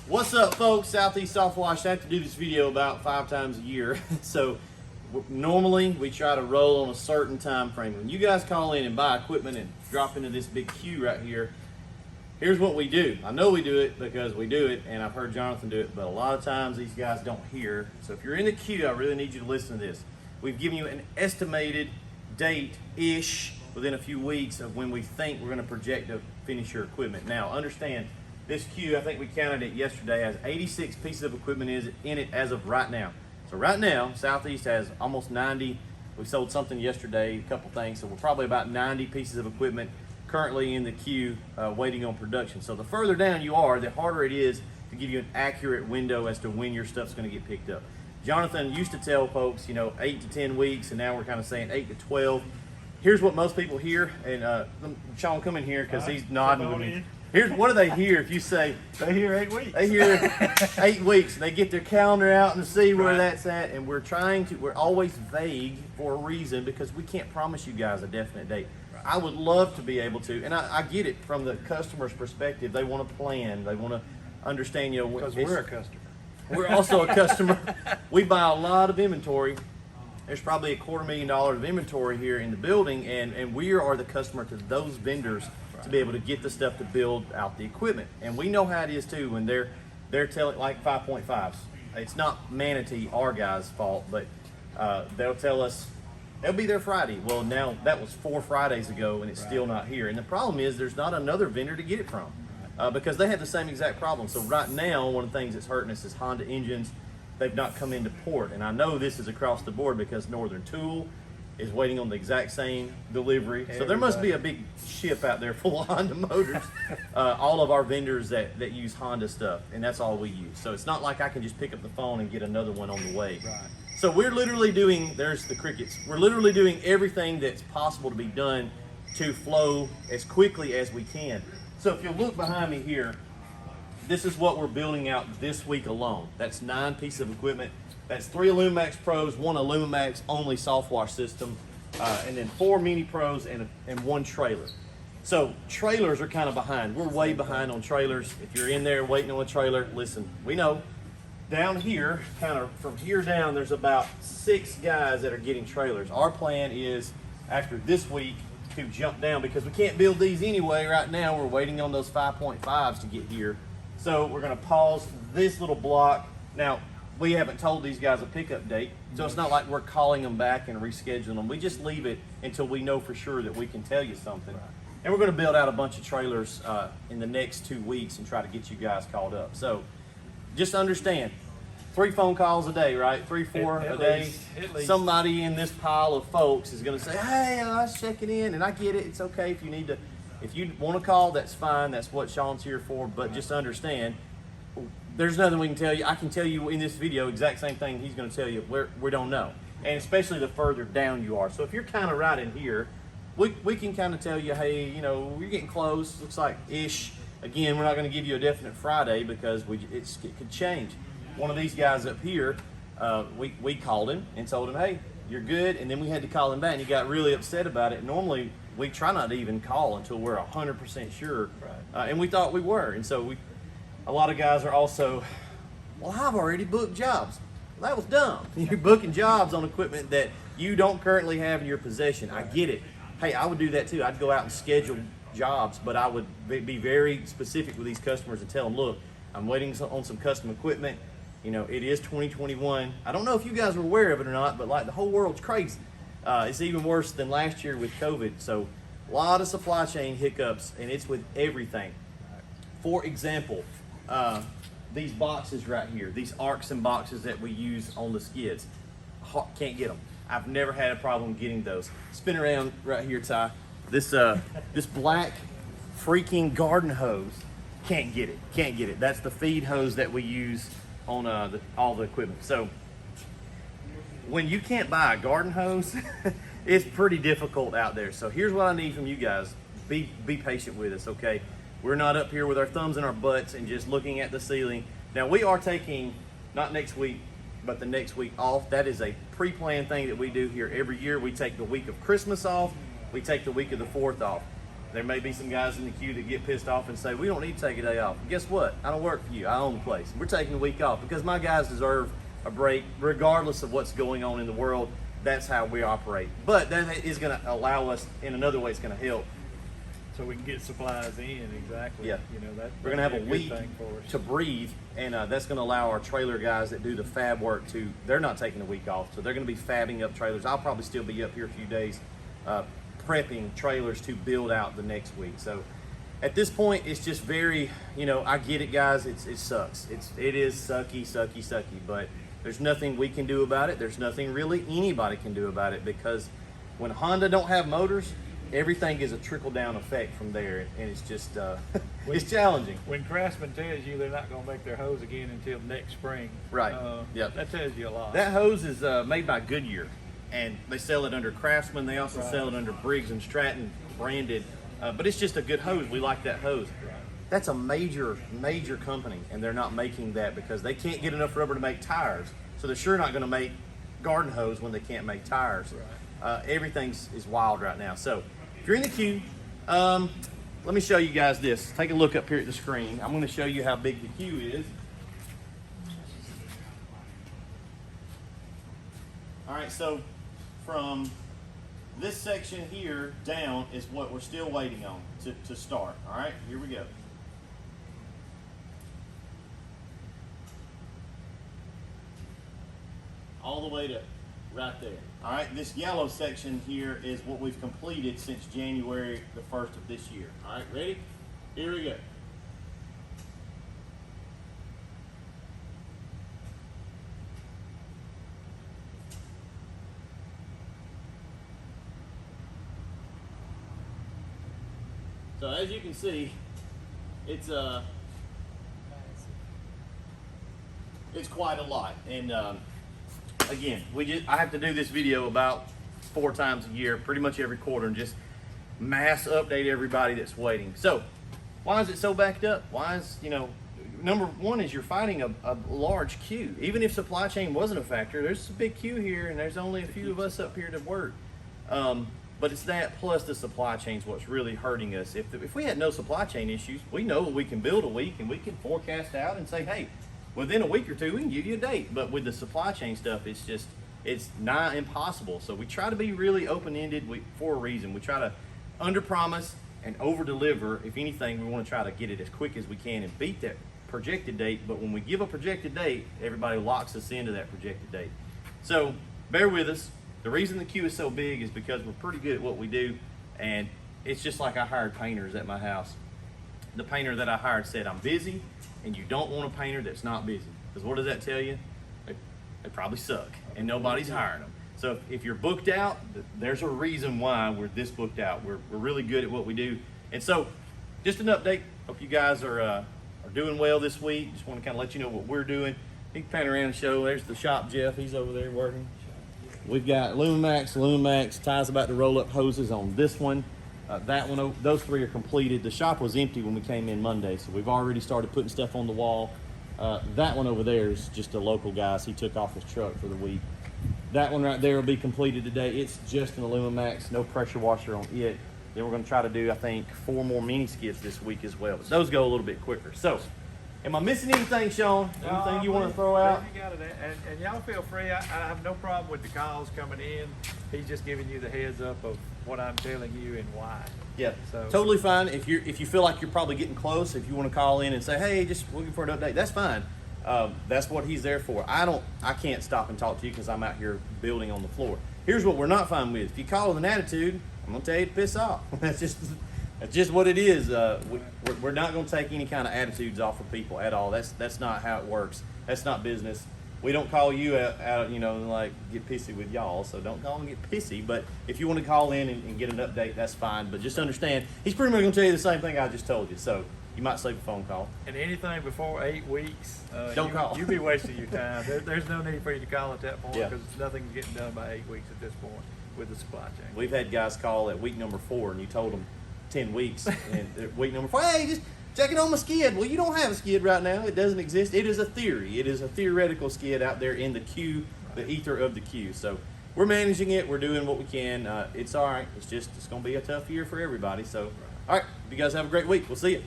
What's up, folks? Southeast Softwash. I have to do this video about 5 times a year. So normally we try to roll on a certain time frame. When you guys call in and buy equipment and drop into this big queue right here, here's what we do. I know we do it because we do it, and I've heard Jonathan do it, but a lot of times these guys don't hear. So if you're in the queue, I really need you to listen to this. We've given you an estimated date-ish within a few weeks of when we think we're going to project to finish your equipment. Now, understand, this queue, I think we counted it yesterday, has 86 pieces of equipment in it as of right now. So right now, Southeast has almost 90. We sold something yesterday, a couple things, so we're probably about 90 pieces of equipment currently in the queue waiting on production. So the further down you are, the harder it is to give you an accurate window as to when your stuff's going to get picked up. Jonathan used to tell folks, 8 to 10 weeks, and now we're kind of saying 8 to 12. Here's what most people hear, and Sean, come in here because he's nodding with me. Here's what do they hear if you say they hear 8 weeks. They hear 8 weeks, and they get their calendar out and see where that's at. And we're always vague for a reason because we can't promise you guys a definite date. Right. I would love to be able to, and I get it from the customer's perspective. They want to plan, they want to understand. Because we're a customer. We're also a customer. We buy a lot of inventory. There's probably $250,000 of inventory here in the building, and we are the customer to those vendors to be able to get the stuff to build out the equipment. And we know how it is too when they're telling like 5.5s. It's not Manatee, our guys' fault, but they'll tell us they'll be there Friday. Well, now that was 4 Fridays ago and it's still not here. And the problem is there's not another vendor to get it from because they have the same exact problem. So right now, one of the things that's hurting us is Honda engines. They've not come into port, and I know this is across the board because Northern Tool is waiting on the exact same delivery. So there must be a big ship out there full of Honda motors. All of our vendors that use Honda stuff, and that's all we use. So it's not like I can just pick up the phone and get another one on the way. Right. So we're literally doing, there's the crickets, we're literally doing everything that's possible to be done to flow as quickly as we can. So if you look behind me here, this is what we're building out this week alone. That's 9 pieces of equipment. That's 3 Illumax Pros, 1 Illumax only Softwash system, and then 4 Mini Pros and 1 trailer. So trailers are kind of behind. We're way behind on trailers. If you're in there waiting on a trailer, listen, we know. Down here, kind of from here down, there's about 6 guys that are getting trailers. Our plan is, after this week, to jump down because we can't build these anyway. Right now, we're waiting on those 5.5s to get here. So we're going to pause this little block. Now, we haven't told these guys a pickup date, so it's not like we're calling them back and rescheduling them. We just leave it until we know for sure that we can tell you something. Right. And we're going to build out a bunch of trailers in the next 2 weeks and try to get you guys called up. So just understand, 3 phone calls a day, right? 3, 4 a day. At least. Somebody in this pile of folks is going to say, hey, I was checking in, and I get it. It's okay if you need to. If you want to call, that's fine. That's what Sean's here for. But just understand, there's nothing we can tell you. I can tell you in this video exact same thing he's going to tell you. We don't know. And especially the further down you are. So if you're kind of right in here, we can kind of tell you, hey, you're getting close. Looks like ish. Again, we're not going to give you a definite Friday because it could change. One of these guys up here, we called him and told him, hey, you're good. And then we had to call him back, and he got really upset about it. Normally, we try not to even call until we're 100% sure. Right. And we thought we were. And so a lot of guys are also, well, I've already booked jobs. Well, that was dumb. You're booking jobs on equipment that you don't currently have in your possession. I get it. Hey, I would do that too. I'd go out and schedule jobs, but I would be very specific with these customers and tell them, look, I'm waiting on some custom equipment. It is 2021. I don't know if you guys are aware of it or not, but like the whole world's crazy. It's even worse than last year with COVID. So a lot of supply chain hiccups, and it's with everything. For example, these boxes right here, these arcs and boxes that we use on the skids, can't get them. I've never had a problem getting those. Spin around right here, Ty. This black freaking garden hose, can't get it. That's the feed hose that we use on all the equipment. So when you can't buy a garden hose, it's pretty difficult out there. So here's what I need from you guys. Be patient with us, okay? We're not up here with our thumbs in our butts and just looking at the ceiling. Now we are taking, not next week, but the next week off. That is a pre-planned thing that we do here every year. We take the week of Christmas off. We take the week of the 4th off. there may be some guys in the queue that get pissed off and say, we don't need to take a day off. And guess what? I don't work for you. I own the place. We're taking a week off because my guys deserve a break regardless of what's going on in the world. That's how we operate. But that is going to allow us, in another way, it's going to help. So we can get supplies in, exactly. Yeah. You know, We're going to have a good week thing for us. to breathe, and that's going to allow our trailer guys that do the fab work to, they're not taking a week off, so they're going to be fabbing up trailers. I'll probably still be up here a few days prepping trailers to build out the next week. So at this point, it's just very, you know, I get it, guys. It sucks. It is sucky, but there's nothing we can do about it. There's nothing really anybody can do about it, because when Honda don't have motors, everything is a trickle-down effect from there, and it's just it's challenging. When Craftsman tells you they're not going to make their hose again until next spring, Right. Yep. that tells you a lot. That hose is made by Goodyear, and they sell it under Craftsman. They also Right. sell it under Briggs and Stratton branded, but it's just a good hose. We like that hose. That's a major company, and they're not making that because they can't get enough rubber to make tires. So they're sure not going to make garden hose when they can't make tires. Everything is wild right now. So if you're in the queue, let me show you guys this. Take a look up here at the screen. I'm going to show you how big the queue is. All right, so from this section here down is what we're still waiting on to start. All right, here we go. All the way to right there. All right, this yellow section here is what we've completed since January the 1st of this year. All right, ready? Here we go. So as you can see, it's quite a lot, and again, I have to do this video about 4 times a year, pretty much every quarter, and just mass update everybody that's waiting. So why is it so backed up? Why is, you know, number one is you're fighting a large queue. Even if supply chain wasn't a factor, there's a big queue here, and there's only a few of us up here to work. But it's that plus the supply chain's what's really hurting us. If we had no supply chain issues, we know we can build a week and we can forecast out and say, hey, within a week or two, we can give you a date. But with the supply chain stuff, it's nigh impossible. So we try to be really open-ended for a reason. We try to under-promise and over-deliver. If anything, we want to try to get it as quick as we can and beat that projected date. But when we give a projected date, everybody locks us into that projected date. So bear with us. The reason the queue is so big is because we're pretty good at what we do, and it's just like I hired painters at my house. The painter that I hired said, I'm busy, and you don't want a painter that's not busy. Because what does that tell you? They probably suck, and nobody's hiring them. So if you're booked out, there's a reason why we're this booked out. We're really good at what we do. And so just an update. Hope you guys are doing well this week. Just want to kind of let you know what we're doing. You can pan around and show. There's the shop Jeff. He's over there working. We've got Lumimax, Ty's about to roll up hoses on this one. That one, those 3 are completed. The shop was empty when we came in Monday, so we've already started putting stuff on the wall. That one over there is just a local guy, so he took off his truck for the week. That one right there will be completed today. It's just an Lumimax, no pressure washer on it. Then we're going to try to do, I think, 4 more mini skids this week as well. But those go a little bit quicker. So, am I missing anything, Sean? Anything you want to throw out? You got it. And y'all feel free. I have no problem with the calls coming in. He's just giving you the heads up of what I'm telling you and why. Yeah, So totally fine. If you feel like you're probably getting close, if you want to call in and say, hey, just looking for an update, that's fine. That's what he's there for. I can't stop and talk to you because I'm out here building on the floor. Here's what we're not fine with. If you call with an attitude, I'm gonna tell you to piss off. That's just what it is. We're not gonna take any kind of attitudes off of people at all. That's not how it works. That's not business. We don't call you out, you know, like get pissy with y'all. So don't call and get pissy. But if you want to call in and get an update, that's fine. But just understand, he's pretty much gonna tell you the same thing I just told you. So you might save a phone call. And anything before 8 weeks, Don't call. You be wasting your time. There's no need for you to call at that point Yeah. because nothing's getting done by 8 weeks at this point with the supply chain. We've had guys call at week number 4, and you told them 10 weeks, and at week number 4, hey, just check it on my skid. Well, you don't have a skid right now. It doesn't exist. It is a theory. It is a theoretical skid out there in the queue, the ether of the queue. So we're managing it. We're doing what we can. It's all right. It's going to be a tough year for everybody. So All right, you guys have a great week. We'll see you.